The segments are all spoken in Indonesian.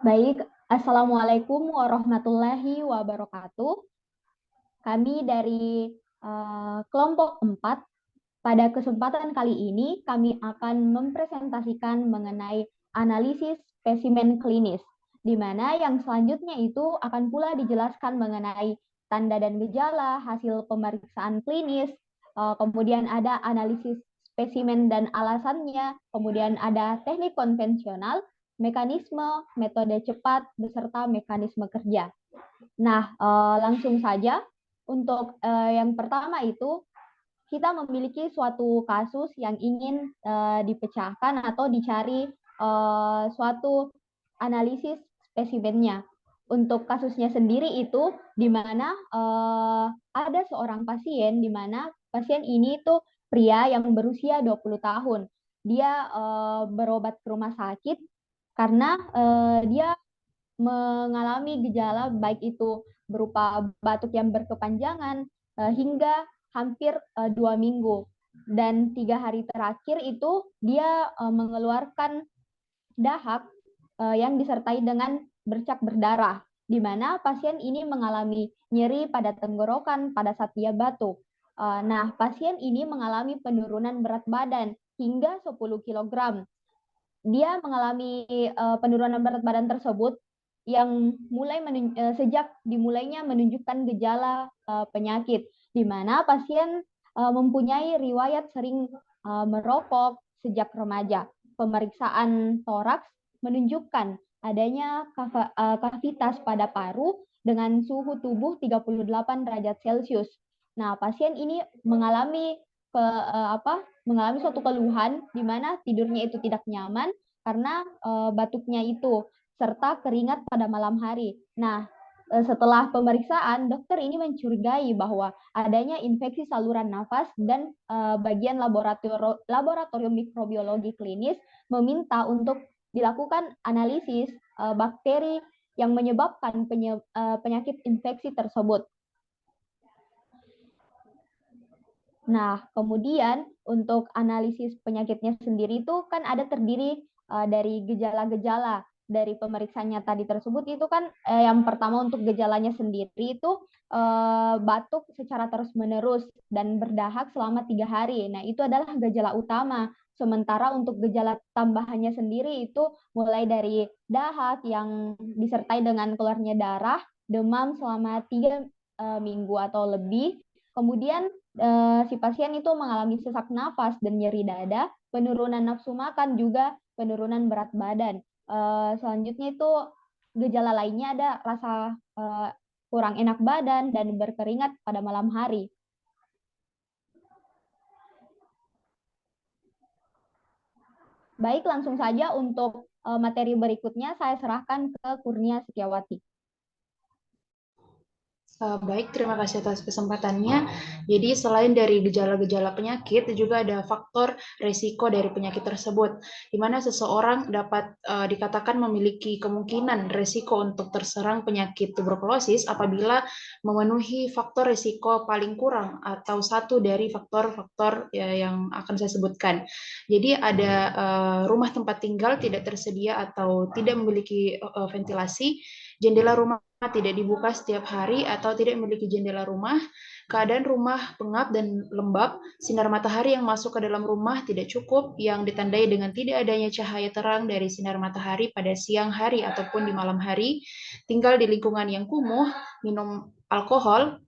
Baik, Assalamualaikum warahmatullahi wabarakatuh. Kami dari kelompok 4. Pada kesempatan kali ini, kami akan mempresentasikan mengenai analisis spesimen klinis, di mana yang selanjutnya itu akan pula dijelaskan mengenai tanda dan gejala, hasil pemeriksaan klinis, kemudian ada analisis spesimen dan alasannya, kemudian ada teknik konvensional, mekanisme, metode cepat, beserta mekanisme kerja. Nah, langsung saja untuk yang pertama itu kita memiliki suatu kasus yang ingin dipecahkan atau dicari suatu analisis spesimennya. Untuk kasusnya sendiri itu di mana ada seorang pasien di mana pasien ini tuh pria yang berusia 20 tahun. Dia berobat ke rumah sakit karena dia mengalami gejala baik itu berupa batuk yang berkepanjangan hingga hampir 2 minggu. Dan 3 hari terakhir itu dia mengeluarkan dahak yang disertai dengan bercak berdarah, di mana pasien ini mengalami nyeri pada tenggorokan pada saat dia batuk. Nah, pasien ini mengalami penurunan berat badan hingga 10 kg. Dia mengalami penurunan berat badan tersebut yang sejak dimulainya menunjukkan gejala penyakit, di mana pasien mempunyai riwayat sering merokok sejak remaja. Pemeriksaan toraks menunjukkan adanya kavitas pada paru dengan suhu tubuh 38 derajat Celcius. Nah, pasien ini mengalami mengalami suatu keluhan di mana tidurnya itu tidak nyaman karena batuknya itu serta keringat pada malam hari. Nah, setelah pemeriksaan, dokter ini mencurigai bahwa adanya infeksi saluran nafas dan bagian laboratorium mikrobiologi klinis meminta untuk dilakukan analisis bakteri yang menyebabkan penyakit infeksi tersebut. Nah, kemudian untuk analisis penyakitnya sendiri itu kan ada terdiri dari gejala-gejala dari pemeriksaannya tadi tersebut itu kan yang pertama untuk gejalanya sendiri itu batuk secara terus-menerus dan berdahak selama 3 hari. Nah, itu adalah gejala utama. Sementara untuk gejala tambahannya sendiri itu mulai dari dahak yang disertai dengan keluarnya darah, demam selama 3 minggu atau lebih. Kemudian si pasien itu mengalami sesak nafas dan nyeri dada, penurunan nafsu makan, juga penurunan berat badan. Selanjutnya itu gejala lainnya ada rasa kurang enak badan dan berkeringat pada malam hari. Baik, langsung saja untuk materi berikutnya saya serahkan ke Kurnia Setiawati. Baik, terima kasih atas kesempatannya. Jadi selain dari gejala-gejala penyakit, juga ada faktor resiko dari penyakit tersebut, di mana seseorang dapat dikatakan memiliki kemungkinan resiko untuk terserang penyakit tuberkulosis apabila memenuhi faktor resiko paling kurang atau satu dari faktor-faktor yang akan saya sebutkan. Jadi ada rumah tempat tinggal tidak tersedia atau tidak memiliki ventilasi, jendela rumah tidak dibuka setiap hari atau tidak memiliki jendela rumah, keadaan rumah pengap dan lembab, sinar matahari yang masuk ke dalam rumah tidak cukup, yang ditandai dengan tidak adanya cahaya terang dari sinar matahari pada siang hari ataupun di malam hari, tinggal di lingkungan yang kumuh, minum alkohol,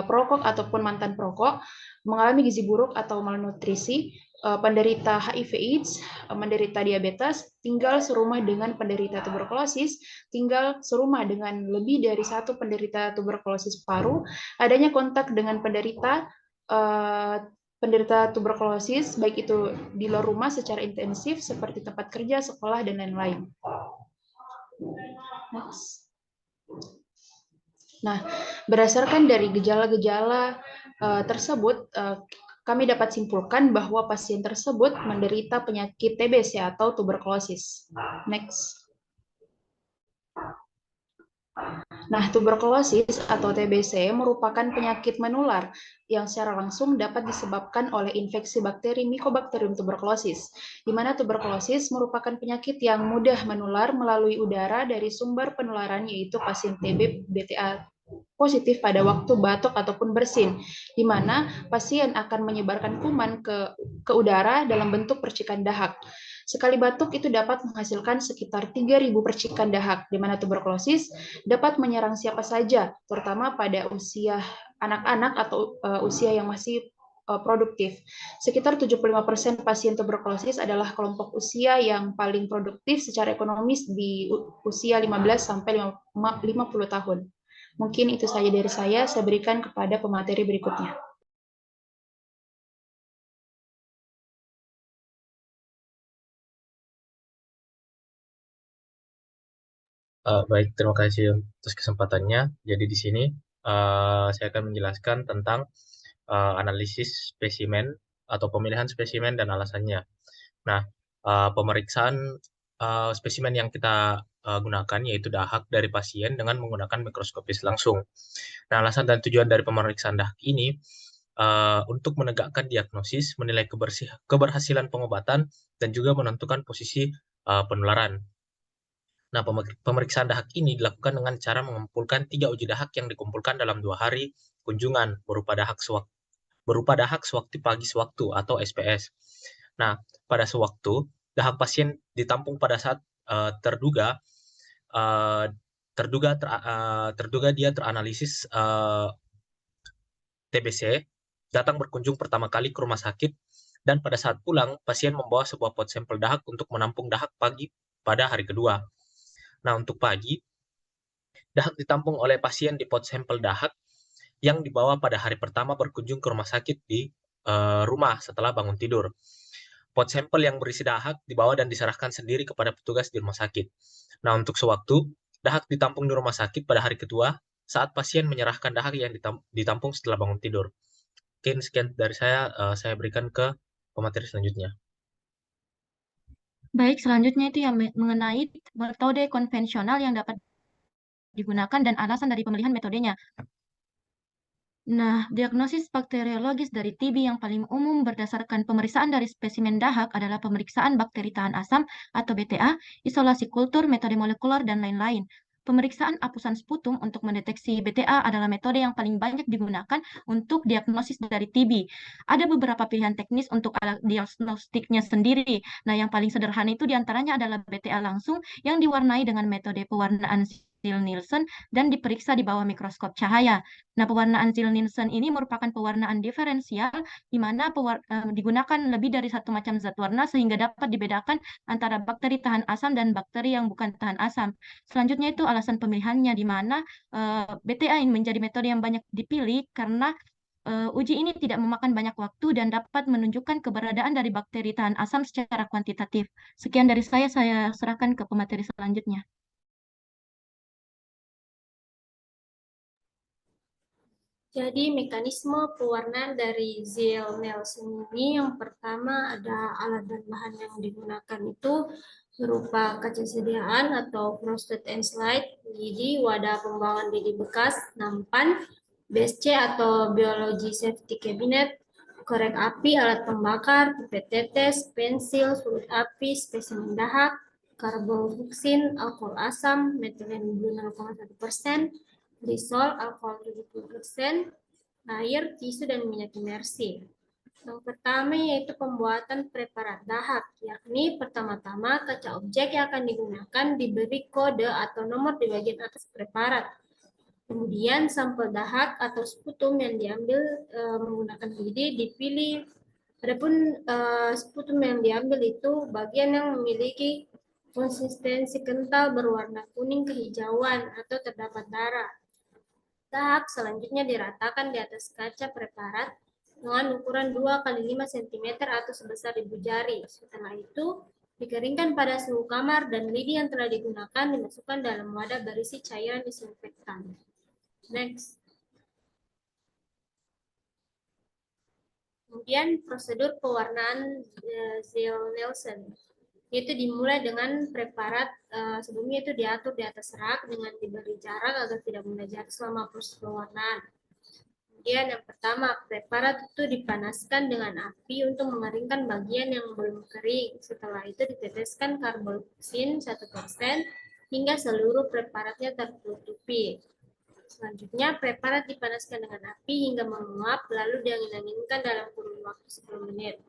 perokok ataupun mantan perokok, mengalami gizi buruk atau malnutrisi, penderita HIV/AIDS, menderita diabetes, tinggal serumah dengan penderita tuberkulosis, tinggal serumah dengan lebih dari satu penderita tuberkulosis paru, adanya kontak dengan penderita tuberkulosis, baik itu di luar rumah secara intensif seperti tempat kerja, sekolah, dan lain-lain. Nah, berdasarkan dari gejala-gejala tersebut, kami dapat simpulkan bahwa pasien tersebut menderita penyakit TBC atau tuberkulosis. Next. Nah, tuberkulosis atau TBC merupakan penyakit menular yang secara langsung dapat disebabkan oleh infeksi bakteri Mycobacterium tuberculosis, di mana tuberkulosis merupakan penyakit yang mudah menular melalui udara dari sumber penularan yaitu pasien TB BTA positif pada waktu batuk ataupun bersin, di mana pasien akan menyebarkan kuman ke udara dalam bentuk percikan dahak. Sekali batuk itu dapat menghasilkan sekitar 3.000 percikan dahak, di mana tuberkulosis dapat menyerang siapa saja, terutama pada usia anak-anak atau usia yang masih produktif. Sekitar 75% pasien tuberkulosis adalah kelompok usia yang paling produktif secara ekonomis di usia 15 sampai 50 tahun. Mungkin itu saja dari saya berikan kepada pemateri berikutnya. Baik, terima kasih atas kesempatannya. Jadi di sini saya akan menjelaskan tentang analisis spesimen atau pemilihan spesimen dan alasannya. Nah, pemeriksaan spesimen yang kita gunakan yaitu dahak dari pasien dengan menggunakan mikroskopis langsung. Nah, alasan dan tujuan dari pemeriksaan dahak ini untuk menegakkan diagnosis, menilai keberhasilan pengobatan, dan juga menentukan posisi penularan. Nah, pemeriksaan dahak ini dilakukan dengan cara mengumpulkan 3 uji dahak yang dikumpulkan dalam 2 hari kunjungan berupa dahak sewaktu pagi sewaktu atau SPS. Nah, pada sewaktu dahak pasien ditampung pada saat terduga dia teranalisis TBC, datang berkunjung pertama kali ke rumah sakit, dan pada saat pulang pasien membawa sebuah pot sampel dahak untuk menampung dahak pagi pada hari kedua. Nah, untuk pagi, dahak ditampung oleh pasien di pot sampel dahak yang dibawa pada hari pertama berkunjung ke rumah sakit di rumah setelah bangun tidur. Pot sampel yang berisi dahak dibawa dan diserahkan sendiri kepada petugas di rumah sakit. Nah, untuk sewaktu, dahak ditampung di rumah sakit pada hari kedua saat pasien menyerahkan dahak yang ditampung setelah bangun tidur. Mungkin sekian dari saya berikan ke pemateri selanjutnya. Baik, selanjutnya itu yang mengenai metode konvensional yang dapat digunakan dan alasan dari pemilihan metodenya. Nah, diagnosis bakteriologis dari TB yang paling umum berdasarkan pemeriksaan dari spesimen dahak adalah pemeriksaan bakteri tahan asam atau BTA, isolasi kultur, metode molekuler, dan lain-lain. Pemeriksaan apusan sputum untuk mendeteksi BTA adalah metode yang paling banyak digunakan untuk diagnosis dari TB. Ada beberapa pilihan teknis untuk alat diagnostiknya sendiri. Nah, yang paling sederhana itu diantaranya adalah BTA langsung yang diwarnai dengan metode pewarnaan Ziel-Nielsen dan diperiksa di bawah mikroskop cahaya. Nah, pewarnaan Ziel-Nielsen ini merupakan pewarnaan diferensial di mana digunakan lebih dari satu macam zat warna sehingga dapat dibedakan antara bakteri tahan asam dan bakteri yang bukan tahan asam. Selanjutnya itu alasan pemilihannya di mana BTA ini menjadi metode yang banyak dipilih karena uji ini tidak memakan banyak waktu dan dapat menunjukkan keberadaan dari bakteri tahan asam secara kuantitatif. Sekian dari saya serahkan ke pemateri selanjutnya. Jadi mekanisme pewarnaan dari Ziel-Nielsen ini yang pertama ada alat dan bahan yang digunakan itu berupa kaca sediaan atau frosted end slide, lidi, wadah pembuangan lidi bekas, nampan, BSC atau biology safety cabinet, korek api, alat pembakar, pipet tetes, pensil, surut api, spesimen dahak, karbofluksin, alkohol asam, metilen blue 0,1%, Lysol, alkohol 70%, air, tisu, dan minyak imersi. Yang pertama yaitu pembuatan preparat dahak, yakni pertama-tama kaca objek yang akan digunakan diberi kode atau nomor di bagian atas preparat. Kemudian sampel dahak atau sputum yang diambil menggunakan lidi dipilih. Adapun sputum yang diambil itu bagian yang memiliki konsistensi kental berwarna kuning kehijauan atau terdapat darah. Tahap selanjutnya diratakan di atas kaca preparat dengan ukuran 2 x 5 cm atau sebesar ibu jari. Setelah itu, dikeringkan pada suhu kamar dan lidi yang telah digunakan dimasukkan dalam wadah berisi cairan disinfektan. Next. Kemudian prosedur pewarnaan Ziel-Nielsen. yaitu dimulai dengan preparat sebelumnya itu diatur di atas rak dengan diberi jarak agar tidak mudah jatuh selama proses pewarnaan. Kemudian yang pertama, preparat itu dipanaskan dengan api untuk mengeringkan bagian yang belum kering. Setelah itu diteteskan karboksin 1% hingga seluruh preparatnya tertutupi. Selanjutnya, preparat dipanaskan dengan api hingga menguap, lalu diangin-anginkan dalam kurun waktu 10 menit.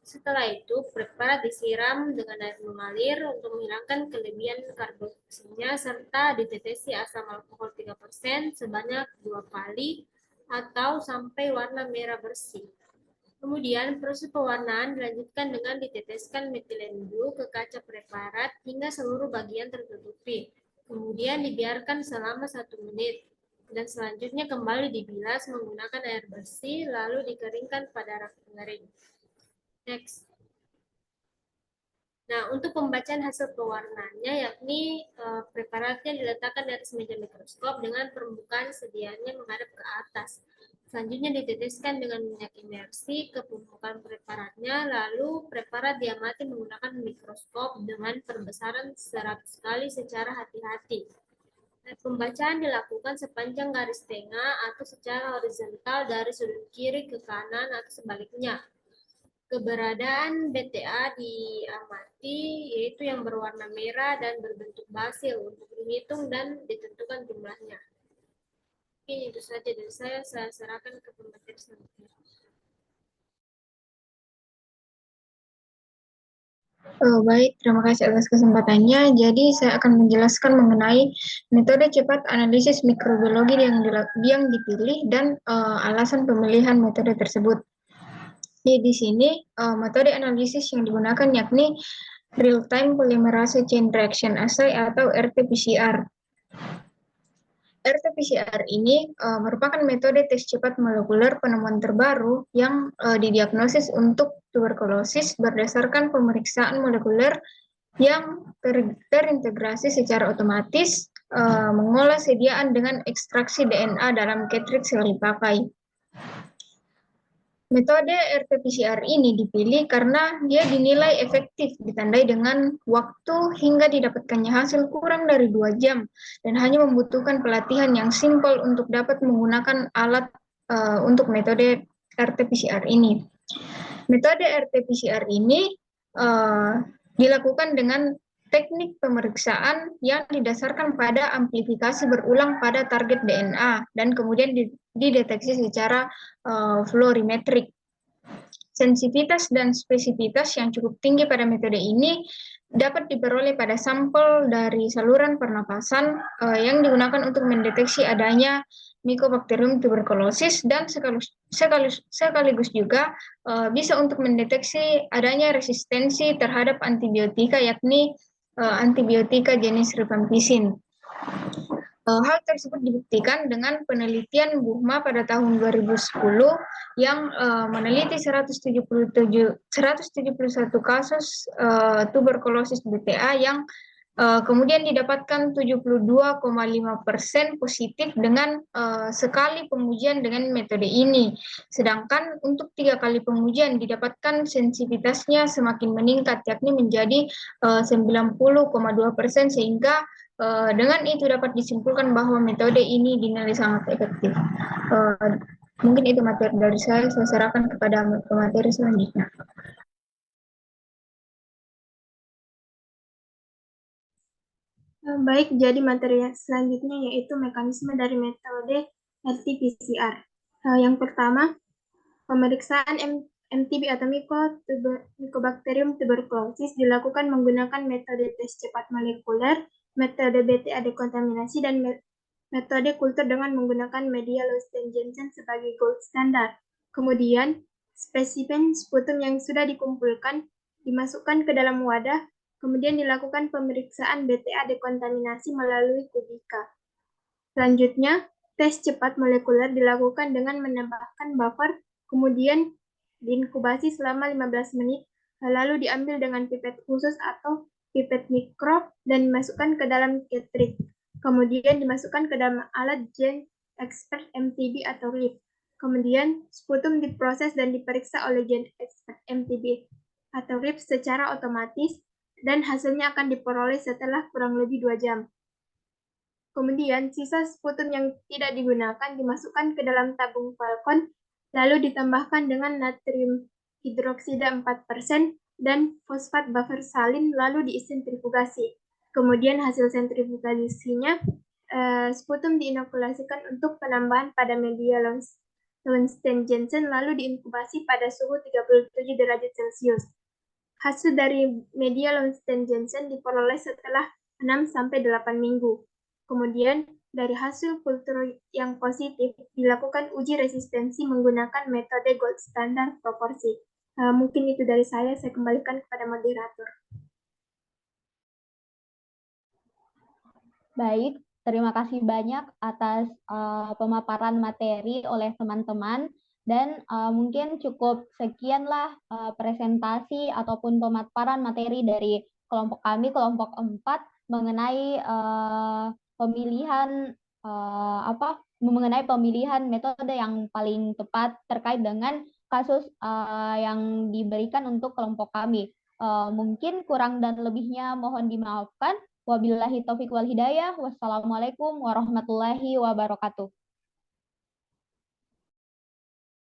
Setelah itu, preparat disiram dengan air mengalir untuk menghilangkan kelebihan karboksinnya serta ditetesi asam alkohol 3% sebanyak 2 kali atau sampai warna merah bersih. Kemudian proses pewarnaan dilanjutkan dengan diteteskan metilen blue ke kaca preparat hingga seluruh bagian tertutupi. Kemudian dibiarkan selama 1 menit. Dan selanjutnya kembali dibilas menggunakan air bersih lalu dikeringkan pada rak pengering. Next. Nah, untuk pembacaan hasil pewarnaannya yakni preparatnya diletakkan di atas meja mikroskop dengan permukaan sedianya menghadap ke atas. Selanjutnya diteteskan dengan minyak imersi ke permukaan preparatnya, lalu preparat diamati menggunakan mikroskop dengan perbesaran 100 kali secara hati-hati. Pembacaan dilakukan sepanjang garis tengah atau secara horizontal dari sudut kiri ke kanan atau sebaliknya. Keberadaan BTA diamati yaitu yang berwarna merah dan berbentuk basil untuk dihitung dan ditentukan jumlahnya. Oke, itu saja dari saya serahkan ke pemateri selanjutnya. Baik, terima kasih atas kesempatannya. Jadi saya akan menjelaskan mengenai metode cepat analisis mikrobiologi yang dipilih dan alasan pemilihan metode tersebut. Di sini metode analisis yang digunakan yakni real-time polymerase chain reaction assay atau RT-PCR. RT-PCR ini merupakan metode tes cepat molekuler penemuan terbaru yang didiagnosis untuk tuberkulosis berdasarkan pemeriksaan molekuler yang terintegrasi secara otomatis mengolah sediaan dengan ekstraksi DNA dalam cartridge yang dipakai. Metode RT-PCR ini dipilih karena dia dinilai efektif, ditandai dengan waktu hingga didapatkannya hasil kurang dari 2 jam, dan hanya membutuhkan pelatihan yang simpel untuk dapat menggunakan alat untuk metode RT-PCR ini. Metode RT-PCR ini dilakukan dengan teknik pemeriksaan yang didasarkan pada amplifikasi berulang pada target DNA dan kemudian dideteksi secara fluorimetrik. Sensitivitas dan spesifitas yang cukup tinggi pada metode ini dapat diperoleh pada sampel dari saluran pernapasan yang digunakan untuk mendeteksi adanya Mycobacterium tuberculosis dan sekaligus juga bisa untuk mendeteksi adanya resistensi terhadap antibiotika yakni antibiotika jenis rifampicin. Hal tersebut dibuktikan dengan penelitian Buchma pada tahun 2010 yang meneliti 171 kasus tuberkulosis BTA yang kemudian didapatkan 72,5% positif dengan sekali pengujian dengan metode ini. Sedangkan untuk 3 kali pengujian didapatkan sensitivitasnya semakin meningkat, yakni menjadi 90,2% sehingga dengan itu dapat disimpulkan bahwa metode ini dinilai sangat efektif. Mungkin itu materi dari saya serahkan kepada pemateri selanjutnya. Baik, jadi materi selanjutnya yaitu mekanisme dari metode RT-PCR. Yang pertama, pemeriksaan MTB atau Mycobacterium tuberculosis dilakukan menggunakan metode tes cepat molekuler, metode BTA dekontaminasi, dan metode kultur dengan menggunakan media Lowstein-Jensen sebagai gold standar. Kemudian, spesimen sputum yang sudah dikumpulkan dimasukkan ke dalam wadah, kemudian dilakukan pemeriksaan BTA dekontaminasi melalui kubika. Selanjutnya, tes cepat molekuler dilakukan dengan menambahkan buffer, kemudian diinkubasi selama 15 menit, lalu diambil dengan pipet khusus atau pipet mikro dan dimasukkan ke dalam cartridge. Kemudian dimasukkan ke dalam alat Gen Expert MTB atau RIP. Kemudian sputum diproses dan diperiksa oleh Gen Expert MTB atau RIP secara otomatis dan hasilnya akan diperoleh setelah kurang lebih 2 jam. Kemudian, sisa sputum yang tidak digunakan dimasukkan ke dalam tabung Falcon, lalu ditambahkan dengan natrium hidroksida 4% dan fosfat buffer salin, lalu disentrifugasi. Kemudian hasil sentrifugasinya, sputum diinokulasikan untuk penambahan pada media Lowenstein-Jensen, lalu diinkubasi pada suhu 37 derajat Celcius. Hasil dari media Lowenstein-Jensen diperoleh setelah 6-8 minggu. Kemudian, dari hasil kultur yang positif, dilakukan uji resistensi menggunakan metode gold standard proporsi. Mungkin itu dari saya kembalikan kepada moderator. Baik, terima kasih banyak atas pemaparan materi oleh teman-teman. Dan mungkin cukup sekianlah presentasi ataupun pemaparan materi dari kelompok kami, kelompok 4, mengenai mengenai pemilihan metode yang paling tepat terkait dengan kasus yang diberikan untuk kelompok kami. Mungkin kurang dan lebihnya mohon dimaafkan. Wabillahi taufiq wal hidayah. Wassalamualaikum warahmatullahi wabarakatuh.